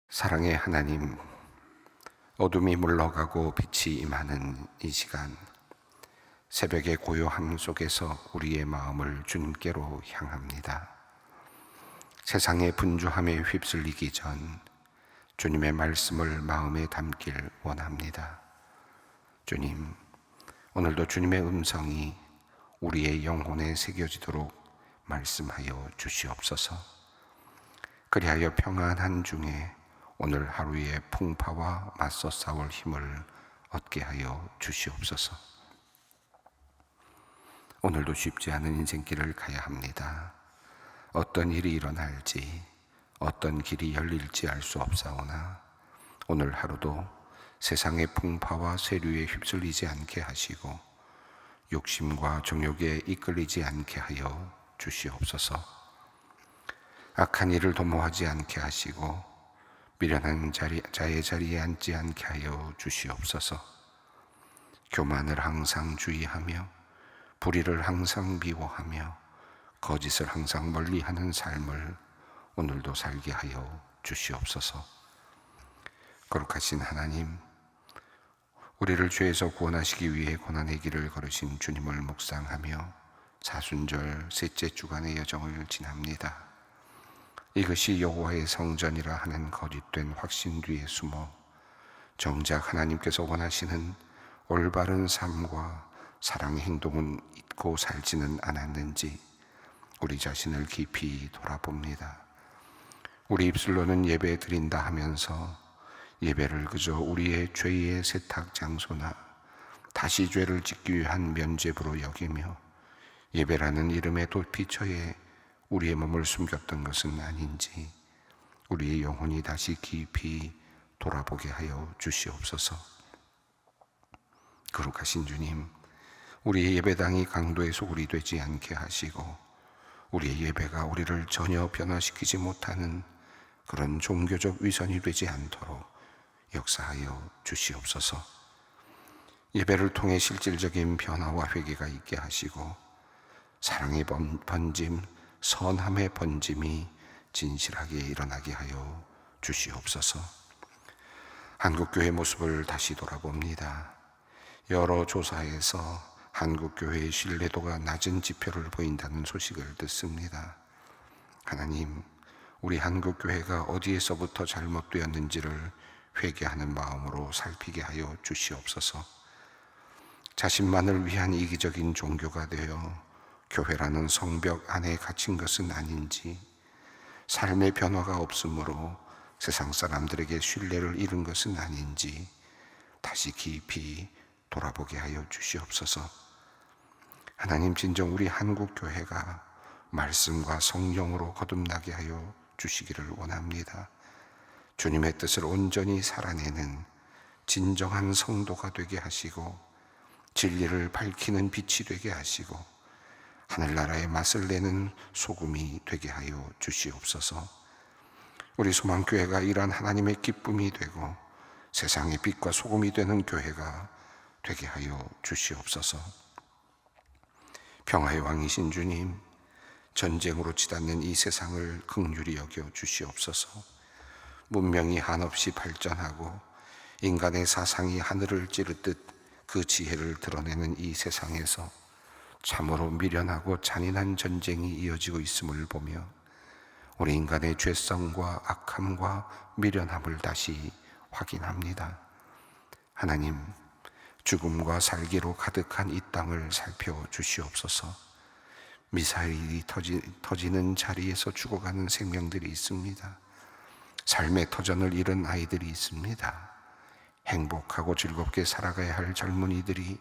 사랑의 하나님, 어둠이 물러가고 빛이 임하는 이 시간, 새벽의 고요함 속에서 우리의 마음을 주님께로 향합니다. 세상의 분주함에 휩쓸리기 전 주님의 말씀을 마음에 담길 원합니다. 주님, 오늘도 주님의 음성이 우리의 영혼에 새겨지도록 말씀하여 주시옵소서. 그리하여 평안한 중에 오늘 하루의 풍파와 맞서 싸울 힘을 얻게 하여 주시옵소서. 오늘도 쉽지 않은 인생길을 가야 합니다. 어떤 일이 일어날지, 어떤 길이 열릴지 알 수 없사오나 오늘 하루도 세상의 풍파와 세류에 휩쓸리지 않게 하시고 욕심과 정욕에 이끌리지 않게 하여 주시옵소서. 악한 일을 도모하지 않게 하시고 미련한 자의 자리에 앉지 않게 하여 주시옵소서. 교만을 항상 주의하며 불의를 항상 미워하며 거짓을 항상 멀리하는 삶을 오늘도 살게 하여 주시옵소서. 거룩하신 하나님, 우리를 죄에서 구원하시기 위해 고난의 길을 걸으신 주님을 묵상하며 사순절 셋째 주간의 여정을 지납니다. 이것이 여호와의 성전이라 하는 거짓된 확신 뒤에 숨어 정작 하나님께서 원하시는 올바른 삶과 사랑의 행동은 잊고 살지는 않았는지 우리 자신을 깊이 돌아봅니다. 우리 입술로는 예배 드린다 하면서 예배를 그저 우리의 죄의 세탁 장소나 다시 죄를 짓기 위한 면죄부로 여기며 예배라는 이름의 도피처에 우리의 몸을 숨겼던 것은 아닌지 우리의 영혼이 다시 깊이 돌아보게 하여 주시옵소서. 거룩하신 주님, 우리의 예배당이 강도의 소굴이 되지 않게 하시고 우리의 예배가 우리를 전혀 변화시키지 못하는 그런 종교적 위선이 되지 않도록 역사하여 주시옵소서. 예배를 통해 실질적인 변화와 회개가 있게 하시고 사랑의 번짐, 선함의 번짐이 진실하게 일어나게 하여 주시옵소서. 한국교회 모습을 다시 돌아봅니다. 여러 조사에서 한국교회의 신뢰도가 낮은 지표를 보인다는 소식을 듣습니다. 하나님, 우리 한국교회가 어디에서부터 잘못되었는지를 회개하는 마음으로 살피게 하여 주시옵소서. 자신만을 위한 이기적인 종교가 되어 교회라는 성벽 안에 갇힌 것은 아닌지, 삶의 변화가 없으므로 세상 사람들에게 신뢰를 잃은 것은 아닌지 다시 깊이 돌아보게 하여 주시옵소서. 하나님, 진정 우리 한국교회가 말씀과 성령으로 거듭나게 하여 주시기를 원합니다. 주님의 뜻을 온전히 살아내는 진정한 성도가 되게 하시고 진리를 밝히는 빛이 되게 하시고 하늘나라의 맛을 내는 소금이 되게 하여 주시옵소서. 우리 소망교회가 이러한 하나님의 기쁨이 되고 세상의 빛과 소금이 되는 교회가 되게 하여 주시옵소서. 평화의 왕이신 주님, 전쟁으로 치닫는 이 세상을 긍휼히 여겨 주시옵소서. 문명이 한없이 발전하고 인간의 사상이 하늘을 찌르듯 그 지혜를 드러내는 이 세상에서 참으로 미련하고 잔인한 전쟁이 이어지고 있음을 보며 우리 인간의 죄성과 악함과 미련함을 다시 확인합니다. 하나님, 죽음과 살기로 가득한 이 땅을 살펴주시옵소서. 미사일이 터지는 자리에서 죽어가는 생명들이 있습니다. 삶의 터전을 잃은 아이들이 있습니다. 행복하고 즐겁게 살아가야 할 젊은이들이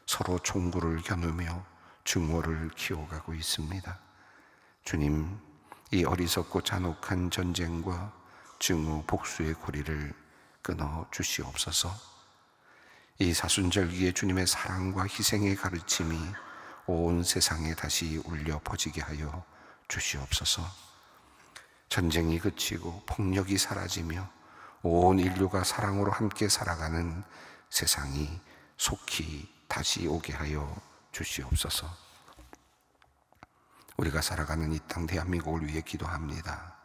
서로 총구를 겨누며 증오를 키워가고 있습니다. 주님, 이 어리석고 잔혹한 전쟁과 증오, 복수의 고리를 끊어 주시옵소서. 이 사순절기에 주님의 사랑과 희생의 가르침이 온 세상에 다시 울려 퍼지게 하여 주시옵소서. 전쟁이 그치고 폭력이 사라지며 온 인류가 사랑으로 함께 살아가는 세상이 속히 다시 오게 하여 주시옵소서. 우리가 살아가는 이 땅 대한민국을 위해 기도합니다.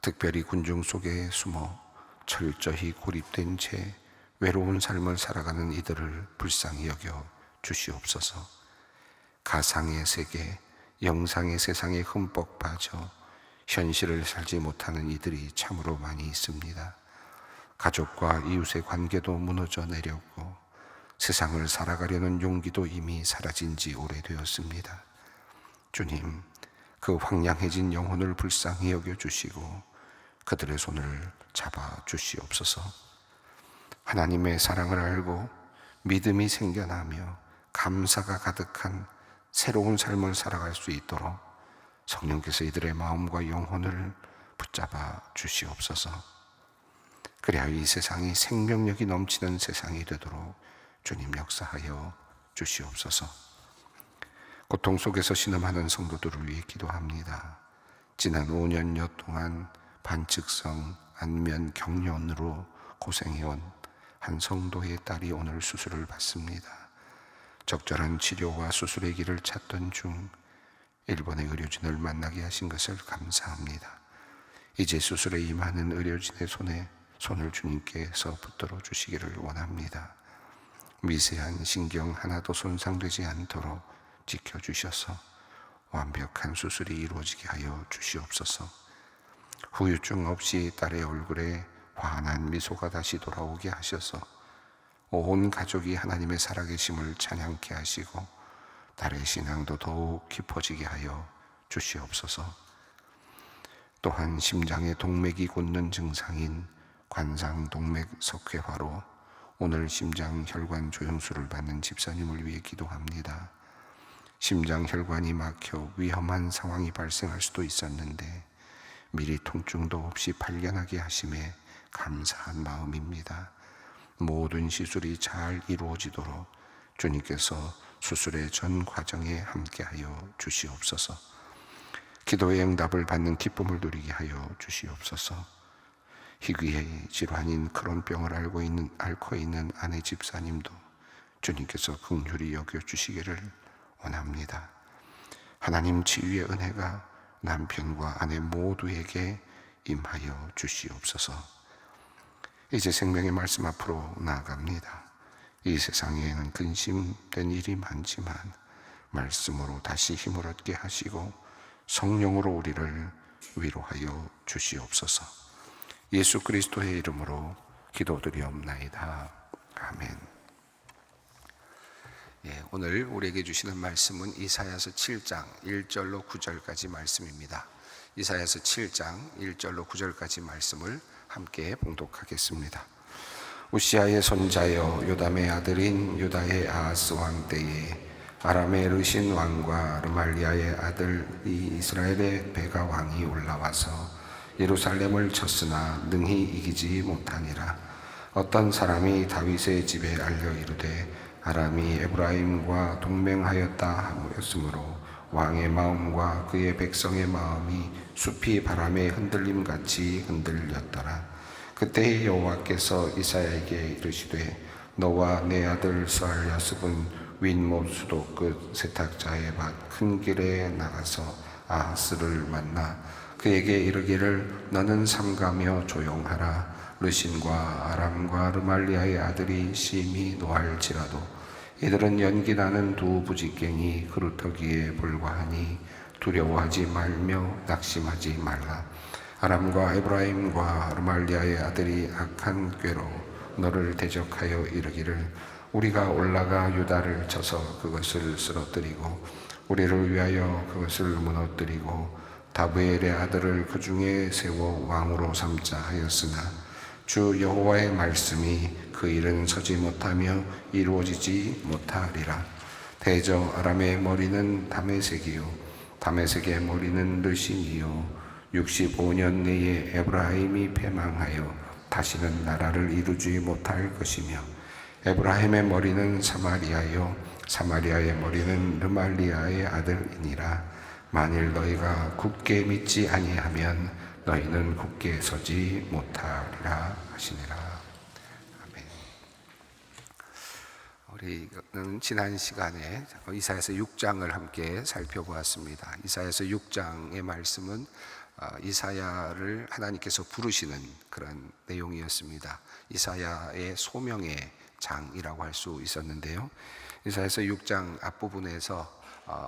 특별히 군중 속에 숨어 철저히 고립된 채 외로운 삶을 살아가는 이들을 불쌍히 여겨 주시옵소서. 가상의 세계, 영상의 세상에 흠뻑 빠져 현실을 살지 못하는 이들이 참으로 많이 있습니다. 가족과 이웃의 관계도 무너져 내렸고 세상을 살아가려는 용기도 이미 사라진 지 오래되었습니다. 주님, 그 황량해진 영혼을 불쌍히 여겨주시고 그들의 손을 잡아 주시옵소서. 하나님의 사랑을 알고 믿음이 생겨나며 감사가 가득한 새로운 삶을 살아갈 수 있도록 성령께서 이들의 마음과 영혼을 붙잡아 주시옵소서. 그래야 이 세상이 생명력이 넘치는 세상이 되도록 주님 역사하여 주시옵소서. 고통 속에서 신음하는 성도들을 위해 기도합니다. 지난 5년여 동안 반측성 안면 경련으로 고생해온 한 성도의 딸이 오늘 수술을 받습니다. 적절한 치료와 수술의 길을 찾던 중 일본의 의료진을 만나게 하신 것을 감사합니다. 이제 수술에 임하는 의료진의 손에 손을 주님께서 붙들어 주시기를 원합니다. 미세한 신경 하나도 손상되지 않도록 지켜주셔서 완벽한 수술이 이루어지게 하여 주시옵소서. 후유증 없이 딸의 얼굴에 환한 미소가 다시 돌아오게 하셔서 온 가족이 하나님의 살아계심을 찬양케 하시고 딸의 신앙도 더욱 깊어지게 하여 주시옵소서. 또한 심장에 동맥이 굳는 증상인 관상동맥 석회화로 오늘 심장 혈관 조영수를 받는 집사님을 위해 기도합니다. 심장 혈관이 막혀 위험한 상황이 발생할 수도 있었는데 미리 통증도 없이 발견하게 하심에 감사한 마음입니다. 모든 시술이 잘 이루어지도록 주님께서 수술의 전 과정에 함께하여 주시옵소서. 기도의 응답을 받는 기쁨을 누리게 하여 주시옵소서. 희귀의 질환인 크론병을 앓고 있는 아내 집사님도 주님께서 긍휼히 여겨주시기를 원합니다. 하나님 치유의 은혜가 남편과 아내 모두에게 임하여 주시옵소서. 이제 생명의 말씀 앞으로 나아갑니다. 이 세상에는 근심된 일이 많지만 말씀으로 다시 힘을 얻게 하시고 성령으로 우리를 위로하여 주시옵소서. 예수 그리스도의 이름으로 기도드리옵나이다. 아멘. 오늘 우리에게 주시는 말씀은 이사야서 7장 1절로 9절까지 말씀입니다. 이사야서 7장 1절로 9절까지 말씀을 함께 봉독하겠습니다. 우시아의 손자여 요담의 아들인 유다의 아하스 왕 때에 아람의 르신 왕과 르말리아의 아들이 이스라엘의 베가 왕이 올라와서 예루살렘을 쳤으나 능히 이기지 못하니라. 어떤 사람이 다윗의 집에 알려 이르되 아람이 에브라임과 동맹하였다 하였으므로 왕의 마음과 그의 백성의 마음이 숲이 바람의 흔들림같이 흔들렸더라. 그때 여호와께서 이사야에게 이르시되 너와 내 아들 스알야습은 윗못 수도 끝 세탁자의 밭 큰 길에 나가서 아하스를 만나 그에게 이르기를 너는 삼가며 조용하라. 르신과 아람과 르말리아의 아들이 심히 노할지라도 이들은 연기나는 두 부직갱이 그루터기에 불과하니 두려워하지 말며 낙심하지 말라. 아람과 에브라임과 르말리아의 아들이 악한 꾀로 너를 대적하여 이르기를 우리가 올라가 유다를 쳐서 그것을 쓰러뜨리고 우리를 위하여 그것을 무너뜨리고 다브엘의 아들을 그 중에 세워 왕으로 삼자 하였으나 주 여호와의 말씀이 그 일은 서지 못하며 이루어지지 못하리라. 대저 아람의 머리는 다메섹이요 다메섹의 머리는 르신이요 65년 내에 에브라임이 패망하여 다시는 나라를 이루지 못할 것이며 에브라임의 머리는 사마리아요 사마리아의 머리는 르말리아의 아들이니라. 만일 너희가 굳게 믿지 아니하면 너희는 굳게 서지 못하리라 하시니라. 아멘. 우리는 지난 시간에 이사야서 6장을 함께 살펴보았습니다. 이사야서 6장의 말씀은 이사야를 하나님께서 부르시는 그런 내용이었습니다. 이사야의 소명의 장이라고 할 수 있었는데요. 이사야서 6장 앞부분에서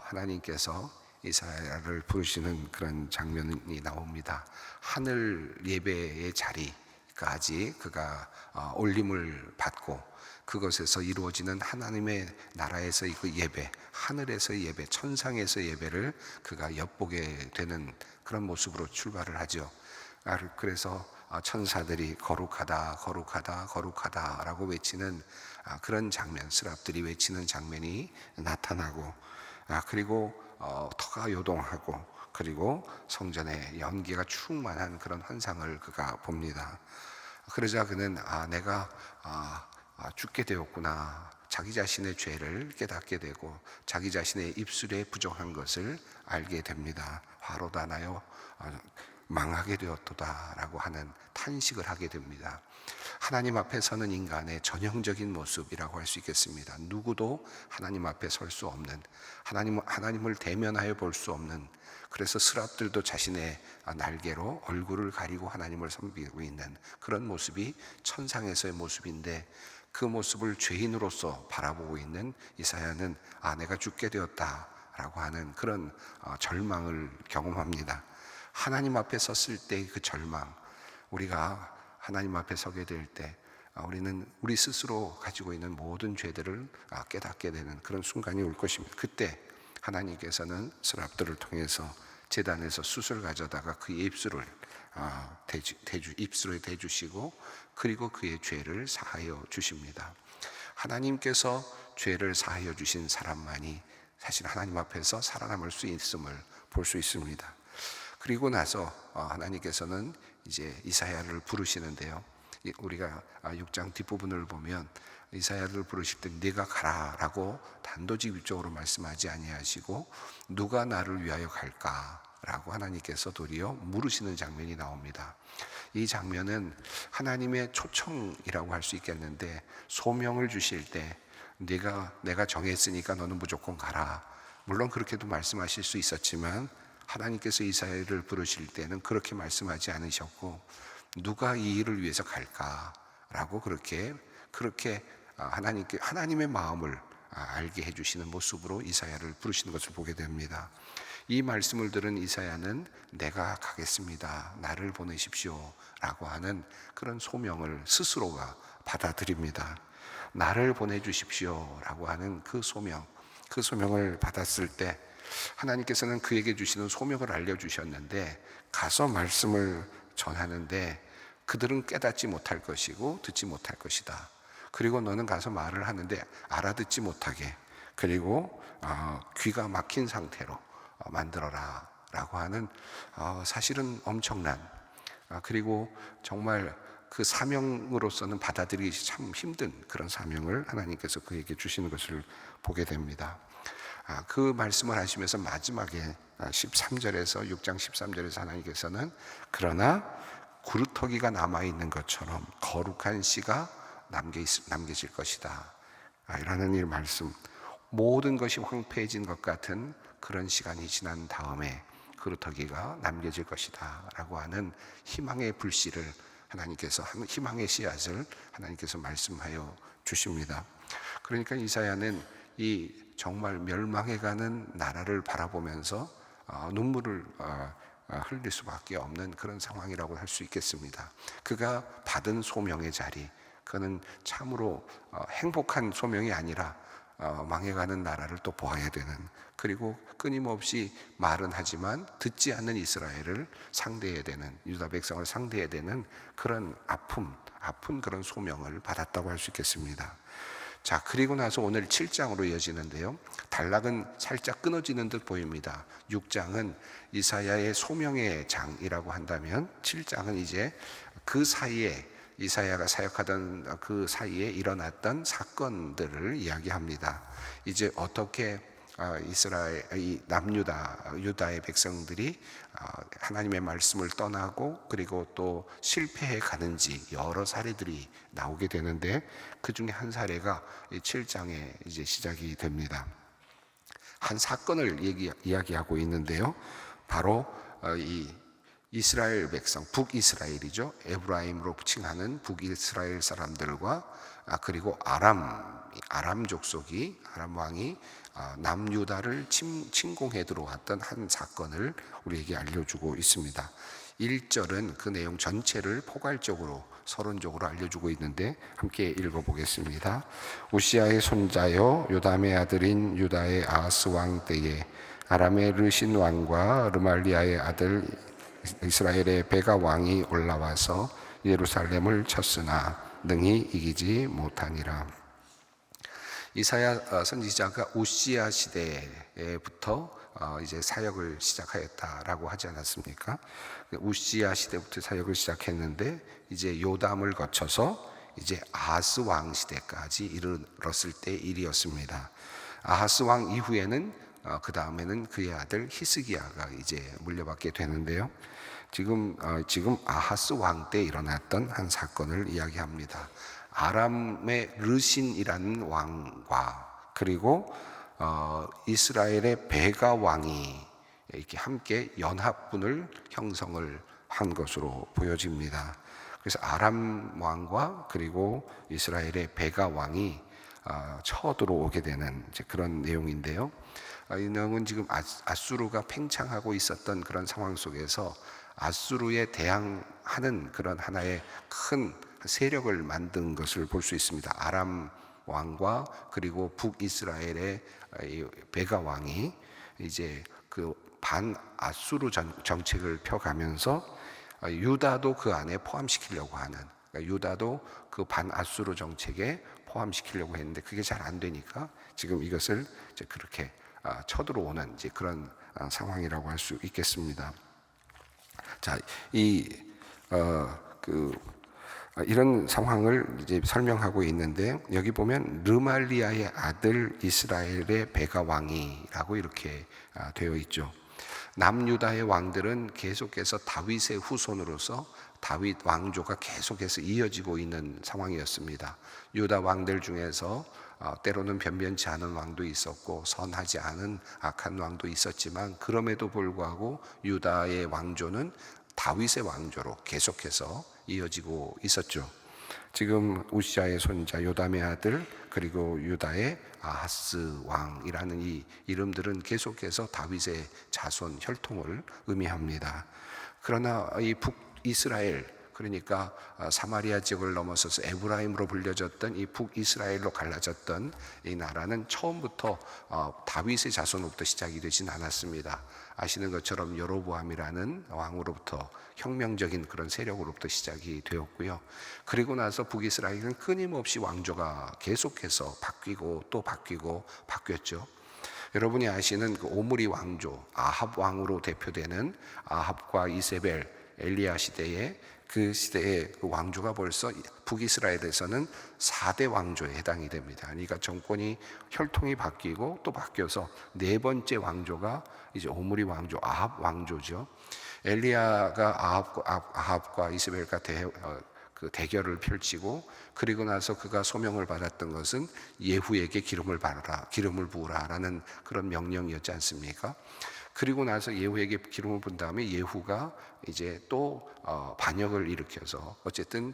하나님께서 이사야를 부르시는 그런 장면이 나옵니다. 하늘 예배의 자리까지 그가 올림을 받고 그것에서 이루어지는 하나님의 나라에서의 그 예배, 하늘에서의 예배, 천상에서의 예배를 그가 엿보게 되는 그런 모습으로 출발을 하죠. 그래서 천사들이 거룩하다, 거룩하다, 거룩하다 라고 외치는 그런 장면, 스랍들이 외치는 장면이 나타나고, 그리고 터가 요동하고, 그리고 성전에 연기가 충만한 그런 환상을 그가 봅니다. 그러자 그는 내가 죽게 되었구나, 자기 자신의 죄를 깨닫게 되고 자기 자신의 입술에 부정한 것을 알게 됩니다. 화로다 나여 망하게 되었도다 라고 하는 탄식을 하게 됩니다. 하나님 앞에 서는 인간의 전형적인 모습이라고 할 수 있겠습니다. 누구도 하나님 앞에 설 수 없는, 하나님을 대면하여 볼 수 없는, 그래서 스랍들도 자신의 날개로 얼굴을 가리고 하나님을 섬기고 있는 그런 모습이 천상에서의 모습인데, 그 모습을 죄인으로서 바라보고 있는 이사야는 내가 죽게 되었다 라고 하는 그런 절망을 경험합니다. 하나님 앞에 섰을 때의 그 절망, 우리가 하나님 앞에 서게 될 때 우리는 우리 스스로 가지고 있는 모든 죄들을 깨닫게 되는 그런 순간이 올 것입니다. 그때 하나님께서는 스랍들을 통해서 제단에서 숯을 가져다가 그의 입술을 입술에 대주시고, 그리고 그의 죄를 사하여 주십니다. 하나님께서 죄를 사하여 주신 사람만이 사실 하나님 앞에서 살아남을 수 있음을 볼 수 있습니다. 그리고 나서 하나님께서는 이제 이사야를 부르시는데요. 우리가 6장 뒷부분을 보면 이사야를 부르실 때 네가 가라라고 단도직입적으로 말씀하지 아니하시고 누가 나를 위하여 갈까라고 하나님께서 도리어 물으시는 장면이 나옵니다. 이 장면은 하나님의 초청이라고 할 수 있겠는데, 소명을 주실 때 내가 정했으니까 너는 무조건 가라, 물론 그렇게도 말씀하실 수 있었지만 하나님께서 이사야를 부르실 때는 그렇게 말씀하지 않으셨고, 누가 이 일을 위해서 갈까라고 그렇게 하나님의 마음을 알게 해주시는 모습으로 이사야를 부르시는 것을 보게 됩니다. 이 말씀을 들은 이사야는 내가 가겠습니다, 나를 보내십시오 라고 하는 그런 소명을 스스로가 받아들입니다. 나를 보내주십시오 라고 하는 그 소명을 받았을 때 하나님께서는 그에게 주시는 소명을 알려주셨는데, 가서 말씀을 전하는데 그들은 깨닫지 못할 것이고 듣지 못할 것이다. 그리고 너는 가서 말을 하는데 알아듣지 못하게, 그리고 귀가 막힌 상태로 만들어라 라고 하는 사실은 엄청난, 그리고 정말 그 사명으로서는 받아들이기 참 힘든 그런 사명을 하나님께서 그에게 주시는 것을 보게 됩니다. 그 말씀을 하시면서 마지막에 13절에서 6장 13절에서 하나님께서는 그러나 구루터기가 남아있는 것처럼 거룩한 씨가 남겨질 것이다 라는 이 말씀, 모든 것이 황폐해진 것 같은 그런 시간이 지난 다음에 구루터기가 남겨질 것이다 라고 하는 희망의 불씨를 하나님께서, 희망의 씨앗을 하나님께서 말씀하여 주십니다. 그러니까 이사야는 이 정말 멸망해가는 나라를 바라보면서 눈물을 흘릴 수밖에 없는 그런 상황이라고 할 수 있겠습니다. 그가 받은 소명의 자리, 그는 참으로 행복한 소명이 아니라 망해가는 나라를 또 보아야 되는, 그리고 끊임없이 말은 하지만 듣지 않는 이스라엘을 상대해야 되는, 유다 백성을 상대해야 되는 그런 아픈 그런 소명을 받았다고 할 수 있겠습니다. 자, 그리고 나서 오늘 7장으로 이어지는데요, 단락은 살짝 끊어지는 듯 보입니다. 6장은 이사야의 소명의 장이라고 한다면 7장은 이제 그 사이에, 이사야가 사역하던 그 사이에 일어났던 사건들을 이야기합니다. 이제 어떻게 이스라엘, 유다의 백성들이 하나님의 말씀을 떠나고 그리고 또 실패해 가는지 여러 사례들이 나오게 되는데, 그 중에 한 사례가 7장에 이제 시작이 됩니다. 한 사건을 이야기하고 있는데요, 바로 이 이스라엘 백성, 북이스라엘이죠. 에브라임으로 칭하는 북이스라엘 사람들과 그리고 아람 족속이, 아람 왕이 남유다를 침공해 들어왔던 한 사건을 우리에게 알려주고 있습니다. 1절은 그 내용 전체를 포괄적으로 서론적으로 알려주고 있는데 함께 읽어보겠습니다. 우시아의 손자요 요담의 아들인 유다의 아하스 왕 때에 아람의 르신 왕과 르말리아의 아들 이스라엘의 베가 왕이 올라와서 예루살렘을 쳤으나 능히 이기지 못하니라. 이사야 선지자가 우시아 시대부터 이제 사역을 시작하였다라고 하지 않았습니까? 우시아 시대부터 사역을 시작했는데 이제 요담을 거쳐서 이제 아하스 왕 시대까지 이르렀을 때 일이었습니다. 아하스 왕 이후에는 그 다음에는 그의 아들 히스기야가 이제 물려받게 되는데요. 지금 아하스 왕 때 일어났던 한 사건을 이야기합니다. 아람의 르신이라는 왕과 그리고 이스라엘의 베가 왕이 이렇게 함께 연합군을 형성을 한 것으로 보여집니다. 그래서 아람 왕과 그리고 이스라엘의 베가 왕이 쳐들어오게 되는 그런 내용인데요. 이 내용은 지금 아수르가 팽창하고 있었던 그런 상황 속에서 아수르에 대항하는 그런 하나의 큰 세력을 만든 것을 볼 수 있습니다. 아람 왕과 그리고 북이스라엘의 베가 왕이 이제 그 반아수르 정책을 펴가면서 유다도 그 안에 포함시키려고 하는, 유다도 그 반아수르 정책에 포함시키려고 했는데 그게 잘 안 되니까 지금 이것을 이제 그렇게 쳐들어오는 이제 그런 상황이라고 할 수 있겠습니다. 자, 이런 상황을 이제 설명하고 있는데 여기 보면 르말리아의 아들 이스라엘의 베가 왕이라고 이렇게 되어 있죠. 남유다의 왕들은 계속해서 다윗의 후손으로서 다윗 왕조가 계속해서 이어지고 있는 상황이었습니다. 유다 왕들 중에서 때로는 변변치 않은 왕도 있었고 선하지 않은 악한 왕도 있었지만 그럼에도 불구하고 유다의 왕조는 다윗의 왕조로 계속해서 이어지고 있었죠. 지금 우시아의 손자 요담의 아들 그리고 유다의 아하스 왕이라는 이 이름들은 계속해서 다윗의 자손 혈통을 의미합니다. 그러나 이 북이스라엘, 그러니까 사마리아 지역을 넘어서서 에브라임으로 불려졌던 이 북이스라엘로 갈라졌던 이 나라는 처음부터 다윗의 자손으로부터 시작이 되진 않았습니다. 아시는 것처럼 여로보암이라는 왕으로부터 혁명적인 그런 세력으로부터 시작이 되었고요. 그리고 나서 북이스라엘은 끊임없이 왕조가 계속해서 바뀌고 또 바뀌고 바뀌었죠. 여러분이 아시는 그 오므리 왕조, 아합 왕으로 대표되는 아합과 이세벨, 엘리야 시대에 그 시대의 그 왕조가 벌써 북이스라엘에서는 4대 왕조에 해당이 됩니다. 그러니까 정권이 혈통이 바뀌고 또 바뀌어서 네 번째 왕조가 이제 오므리 왕조, 아합 왕조죠. 엘리야가 아합과 이세벨과 그 대결을 펼치고 그리고 나서 그가 소명을 받았던 것은 예후에게 기름을 부으라라는 그런 명령이었지 않습니까? 그리고 나서 예후에게 기름을 부은 다음에 예후가 이제 또 반역을 일으켜서 어쨌든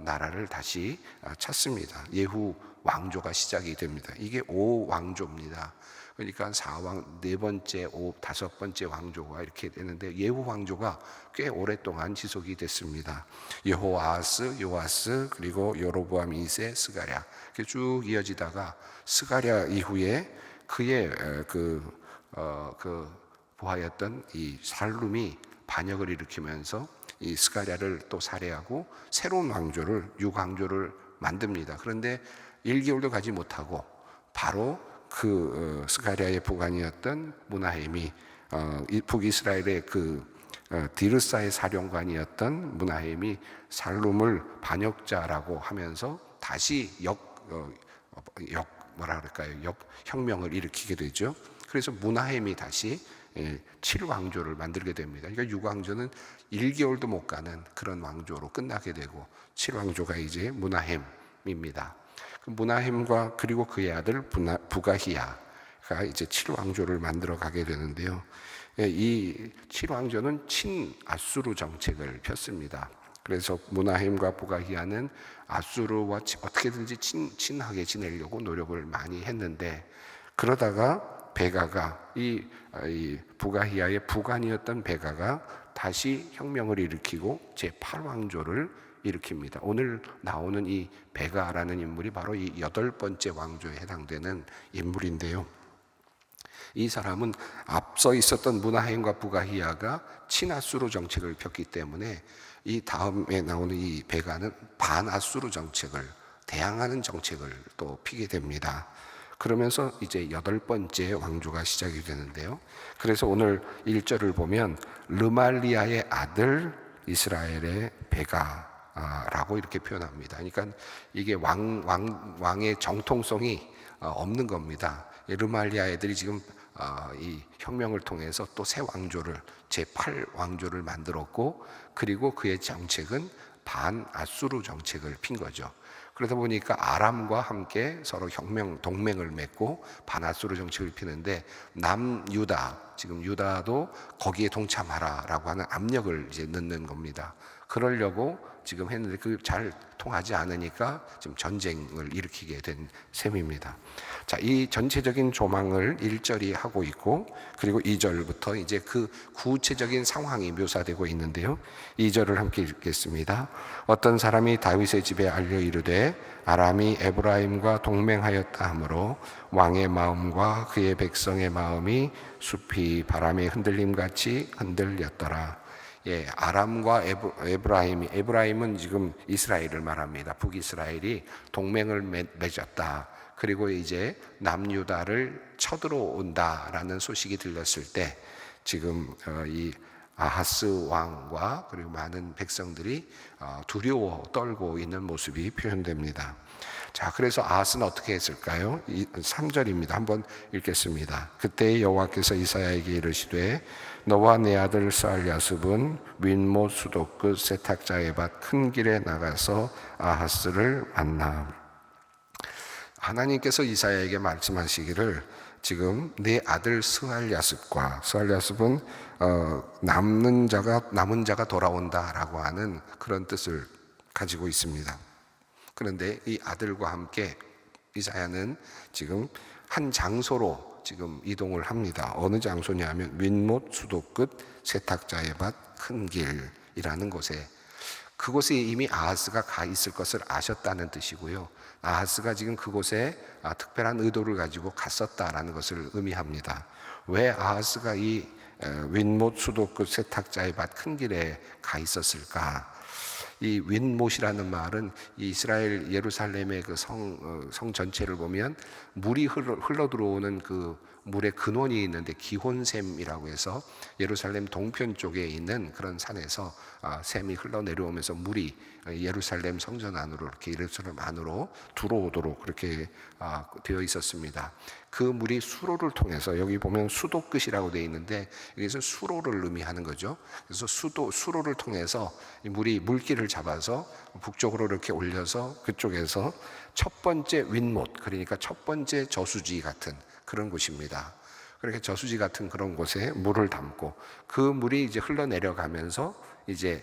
나라를 다시 찾습니다. 예후 왕조가 시작이 됩니다. 이게 5왕조입니다. 그러니까 4왕, 네 번째, 다섯 번째 왕조가 이렇게 되는데 예후 왕조가 꽤 오랫동안 지속이 됐습니다. 여호아스, 요아스, 그리고 여로보암 2세, 스가랴 이렇게 쭉 이어지다가 스가랴 이후에 그의 부하였던 이 살룸이 반역을 일으키면서 이 스가랴를 또 살해하고 새로운 왕조를 육왕조를 만듭니다. 그런데 1개월도 가지 못하고 바로 그 스가랴의 부관이었던 무나헴이 북이스라엘의 디르사의 사령관이었던 무나헴이 살룸을 반역자라고 하면서 다시 혁명을 일으키게 되죠. 그래서 무나헴이 다시 7왕조를 만들게 됩니다. 그러니까 6왕조는 1개월도 못 가는 그런 왕조로 끝나게 되고 7왕조가 이제 무나헴입니다. 무나헴과 그리고 그의 아들 부가히야가 이제 7왕조를 만들어 가게 되는데요. 이 칠왕조는 친아수르 정책을 폈습니다. 그래서 므나헴과 부가히야는 아수르와 어떻게든지 친하게 지내려고 노력을 많이 했는데, 그러다가 베가가 이 부가히야의 부관이었던 베가가 다시 혁명을 일으키고 제8왕조를 일으킵니다. 오늘 나오는 이 베가라는 인물이 바로 이 8번째 왕조에 해당되는 인물인데요. 이 사람은 앞서 있었던 므나헴과 부가히야가 친아수르 정책을 폈기 때문에 이 다음에 나오는 이 베가는 반아수르 정책을 대항하는 정책을 또 피게 됩니다. 그러면서 이제 8번째 왕조가 시작이 되는데요. 그래서 오늘 1절을 보면 르말리아의 아들 이스라엘의 베가라고 이렇게 표현합니다. 그러니까 이게 왕의 정통성이 없는 겁니다. 르말리아 애들이 지금 이 혁명을 통해서 또 새 왕조를 제8왕조를 만들었고, 그리고 그의 정책은 반아수르 정책을 핀 거죠. 그러다 보니까 아람과 함께 서로 동맹을 맺고 반아수르 정책을 피는데, 남유다, 지금 유다도 거기에 동참하라라고 하는 압력을 이제 넣는 겁니다. 그러려고 지금 했는데 그 잘 통하지 않으니까 지금 전쟁을 일으키게 된 셈입니다. 자, 이 전체적인 조망을 1절이 하고 있고, 그리고 2절부터 이제 그 구체적인 상황이 묘사되고 있는데요. 2절을 함께 읽겠습니다. 어떤 사람이 다윗의 집에 알려 이르되 아람이 에브라임과 동맹하였다 하므로 왕의 마음과 그의 백성의 마음이 숲이 바람의 흔들림같이 흔들렸더라. 아람과 에브라임은 지금 이스라엘을 말합니다. 북이스라엘이 동맹을 맺었다. 그리고 이제 남유다를 쳐들어온다라는 소식이 들렸을 때 지금 이 아하스 왕과 그리고 많은 백성들이 두려워 떨고 있는 모습이 표현됩니다. 자, 그래서 아하스는 어떻게 했을까요? 3절입니다. 한번 읽겠습니다. 그때 여호와께서 이사야에게 이르시되 너와 내 아들 스알야습은 윗못 수도 끝 세탁자의 밭 큰 길에 나가서 아하스를 만나. 하나님께서 이사야에게 말씀하시기를 지금 내 아들 스알야습은 남은 자가 돌아온다라고 하는 그런 뜻을 가지고 있습니다. 그런데 이 아들과 함께 이사야는 지금 한 장소로 지금 이동을 합니다. 어느 장소냐면 윗못 수도 끝 세탁자의 밭 큰 길이라는 곳에, 그곳에 이미 아하스가 가 있을 것을 아셨다는 뜻이고요. 아하스가 지금 그곳에 특별한 의도를 가지고 갔었다라는 것을 의미합니다. 왜 아하스가 이 윗못 수도 끝 세탁자의 밭 큰 길에 가 있었을까? 이 윗못이라는 말은 이스라엘 예루살렘의 그 성 전체를 보면 물이 흘러 들어오는 그 물의 근원이 있는데 기혼샘이라고 해서 예루살렘 동편 쪽에 있는 그런 산에서 샘이 흘러 내려오면서 물이 예루살렘 성전 안으로 이렇게 예루살렘 안으로 들어오도록 그렇게 되어 있었습니다. 그 물이 수로를 통해서, 여기 보면 수도 끝이라고 되어 있는데 여기서 수로를 의미하는 거죠. 그래서 수로를 통해서 이 물이 물길을 잡아서 북쪽으로 이렇게 올려서 그쪽에서 첫 번째 윗못, 그러니까 첫 번째 저수지 같은 그런 곳입니다. 그렇게 저수지 같은 그런 곳에 물을 담고 그 물이 이제 흘러내려가면서 이제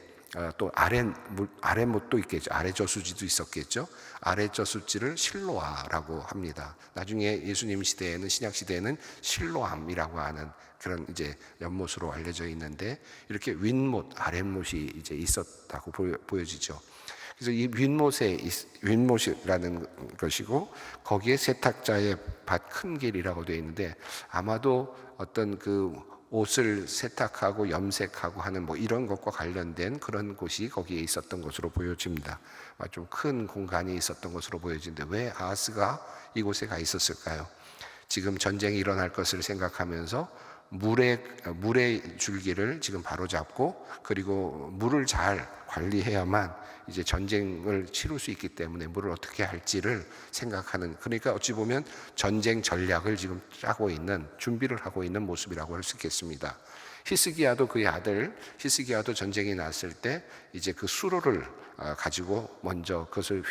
또 아랫못도 있겠죠. 아래 저수지도 있었겠죠. 아래 저수지를 실로아라고 합니다. 나중에 예수님 시대에는, 신약 시대에는 실로암이라고 하는 그런 이제 연못으로 알려져 있는데, 이렇게 윗못, 아랫못이 이제 있었다고 보여지죠. 그래서 이 윗못이라는 것이고, 거기에 세탁자의 밭 큰 길이라고 되어 있는데, 아마도 어떤 그 옷을 세탁하고 염색하고 하는 뭐 이런 것과 관련된 그런 곳이 거기에 있었던 것으로 보여집니다. 좀 큰 공간이 있었던 것으로 보여지는데 왜 아하스가 이곳에 가 있었을까요? 지금 전쟁이 일어날 것을 생각하면서 물의 줄기를 지금 바로잡고, 그리고 물을 잘 관리해야만 이제 전쟁을 치를 수 있기 때문에 물을 어떻게 할지를 생각하는, 그러니까 어찌 보면 전쟁 전략을 지금 짜고 있는, 준비를 하고 있는 모습이라고 할 수 있겠습니다. 히스기야도 그의 아들 히스기야도 전쟁이 났을 때 이제 그 수로를 가지고 먼저 그것을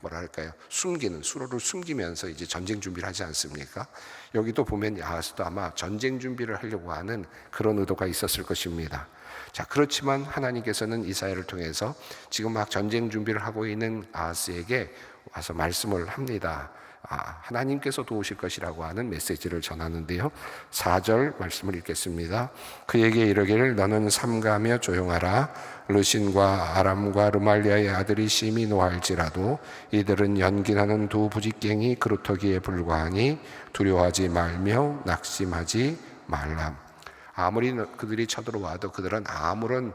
뭐랄까요, 수로를 숨기면서 이제 전쟁 준비를 하지 않습니까? 여기도 보면 야하스도 아마 전쟁 준비를 하려고 하는 그런 의도가 있었을 것입니다. 자, 그렇지만 하나님께서는 이사야를 통해서 지금 막 전쟁 준비를 하고 있는 아하스에게 와서 말씀을 합니다. 하나님께서 도우실 것이라고 하는 메시지를 전하는데요. 4절 말씀을 읽겠습니다. 그에게 이르기를 너는 삼가하며 조용하라. 르신과 아람과 르말리아의 아들이 심히 노할지라도 이들은 연기나는 두 부직갱이 그루터기에 불과하니 두려워하지 말며 낙심하지 말라. 아무리 그들이 쳐들어와도 그들은 아무런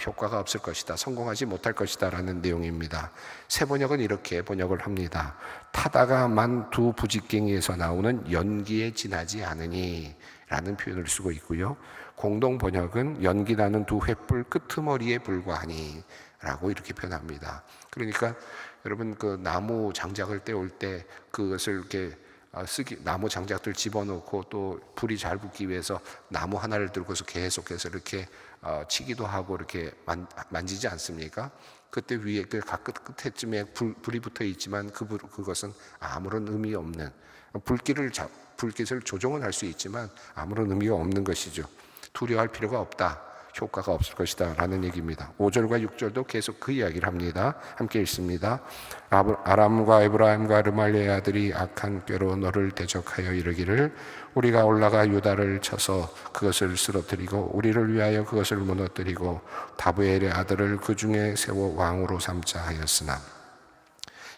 효과가 없을 것이다, 성공하지 못할 것이다 라는 내용입니다. 새 번역은 이렇게 번역을 합니다. 타다가 만 두 부직갱이에서 나오는 연기에 지나지 않으니 라는 표현을 쓰고 있고요. 공동 번역은 연기 나는 두 횃불 끄트머리에 불과하니 라고 이렇게 표현합니다. 그러니까 여러분, 그 나무 장작을 떼올 때 그것을 이렇게 나무 장작들 집어넣고 또 불이 잘 붙기 위해서 나무 하나를 들고서 계속해서 이렇게 치기도 하고 이렇게 만지지 않습니까? 그때 위에 그 각 끝에쯤에 불이 붙어 있지만 그것은 아무런 의미 없는, 불길을 조종은 할 수 있지만 아무런 의미가 없는 것이죠. 두려워할 필요가 없다, 효과가 없을 것이다 라는 얘기입니다. 5절과 6절도 계속 그 이야기를 합니다. 함께 읽습니다. 아람과 에브라임과 르말리아의 아들이 악한 꾀로 너를 대적하여 이르기를 우리가 올라가 유다를 쳐서 그것을 쓰러뜨리고 우리를 위하여 그것을 무너뜨리고 다브엘의 아들을 그 중에 세워 왕으로 삼자 하였으나,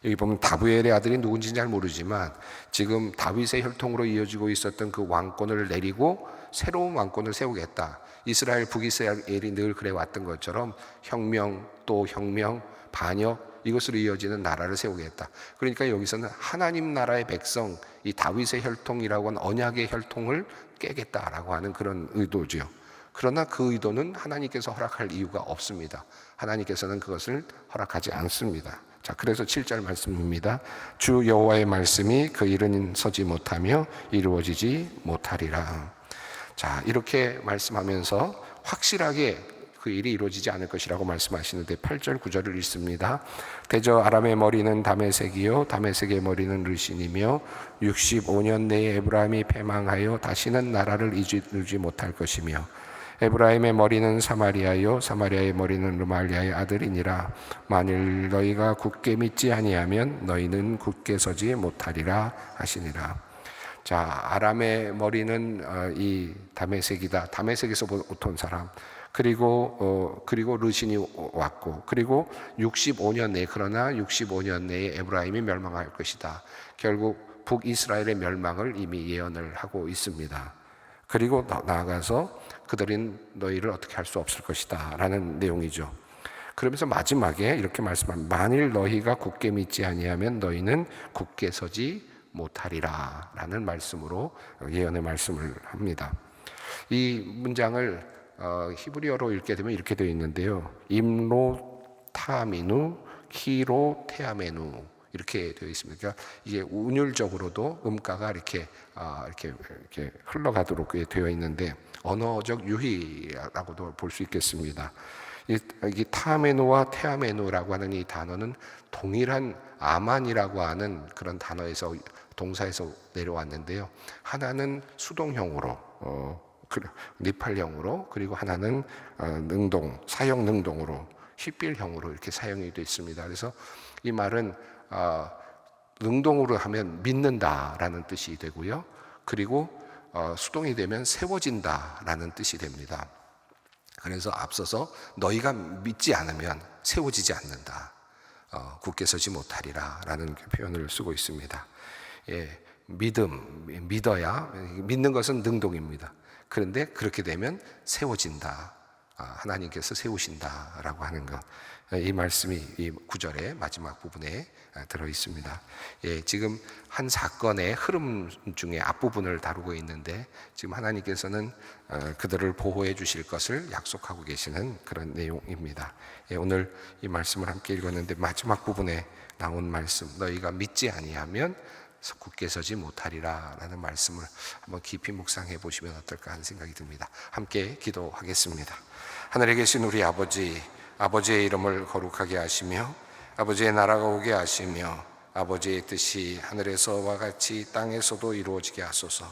여기 보면 다브엘의 아들이 누군지 잘 모르지만 지금 다윗의 혈통으로 이어지고 있었던 그 왕권을 내리고 새로운 왕권을 세우겠다. 이스라엘, 북이스라엘이 늘 그래 왔던 것처럼 혁명, 또 혁명, 반역, 이것으로 이어지는 나라를 세우겠다. 그러니까 여기서는 하나님 나라의 백성, 이 다윗의 혈통이라고 하는 언약의 혈통을 깨겠다라고 하는 그런 의도죠. 그러나 그 의도는 하나님께서 허락할 이유가 없습니다. 하나님께서는 그것을 허락하지 않습니다. 자, 그래서 7절 말씀입니다. 주 여호와의 말씀이 그 일은 서지 못하며 이루어지지 못하리라. 자, 이렇게 말씀하면서 확실하게 그 일이 이루어지지 않을 것이라고 말씀하시는데 8절 9절을 읽습니다. 대저 아람의 머리는 다메섹이요 다메섹의 머리는 르신이며 65년 내에 에브라임이 패망하여 다시는 나라를 이루지 못할 것이며 에브라임의 머리는 사마리아요 사마리아의 머리는 르말리아의 아들이니라. 만일 너희가 굳게 믿지 아니하면 너희는 굳게 서지 못하리라 하시니라. 자, 아람의 머리는 이 다메섹이다. 다메섹에서 온 사람. 그리고 르신이 왔고, 그리고 65년 내에, 그러나 65년 내에 에브라임이 멸망할 것이다. 결국 북이스라엘의 멸망을 이미 예언을 하고 있습니다. 그리고 나아가서 그들은 너희를 어떻게 할 수 없을 것이다 라는 내용이죠. 그러면서 마지막에 이렇게 말씀합니다. 만일 너희가 굳게 믿지 아니하면 너희는 굳게 서지 못하리라 라는 말씀으로 예언의 말씀을 합니다. 이 문장을 히브리어로 읽게 되면 이렇게 되어 있는데요. 임로 타미누 키로 테아메누 이렇게 되어 있습니다. 그러니까 이게 운율적으로도 음가가 이렇게 흘러가도록 되어 있는데 언어적 유희라고도 볼 수 있겠습니다. 이 타메누와 테아메누라고 하는 이 단어는 동일한 아만이라고 하는 그런 단어에서, 동사에서 내려왔는데요. 하나는 수동형으로, 니팔형으로, 그리고 하나는 사형 능동으로, 휘필형으로 이렇게 사용이 되어 있습니다. 그래서 이 말은 능동으로 하면 믿는다라는 뜻이 되고요. 그리고 수동이 되면 세워진다라는 뜻이 됩니다. 그래서 앞서서 너희가 믿지 않으면 세워지지 않는다. 굳게 서지 못하리라 라는 표현을 쓰고 있습니다. 예, 믿어야, 믿는 것은 능동입니다. 그런데 그렇게 되면 세워진다. 하나님께서 세우신다라고 하는 것. 이 말씀이 이 9절의 마지막 부분에 들어 있습니다. 예, 지금 한 사건의 흐름 중에 앞부분을 다루고 있는데 지금 하나님께서는 그들을 보호해 주실 것을 약속하고 계시는 그런 내용입니다. 예, 오늘 이 말씀을 함께 읽었는데 마지막 부분에 나온 말씀, 너희가 믿지 아니하면 굳게 서지 못하리라 라는 말씀을 한번 깊이 묵상해 보시면 어떨까 하는 생각이 듭니다. 함께 기도하겠습니다. 하늘에 계신 우리 아버지, 아버지의 이름을 거룩하게 하시며 아버지의 나라가 오게 하시며 아버지의 뜻이 하늘에서와 같이 땅에서도 이루어지게 하소서.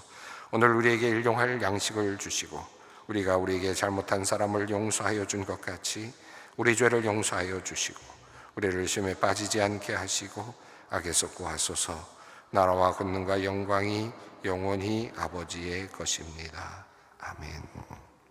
오늘 우리에게 일용할 양식을 주시고 우리가 우리에게 잘못한 사람을 용서하여 준 것 같이 우리 죄를 용서하여 주시고 우리를 시험에 빠지지 않게 하시고 악에서 구하소서. 나라와 권능과 영광이 영원히 아버지의 것입니다. 아멘.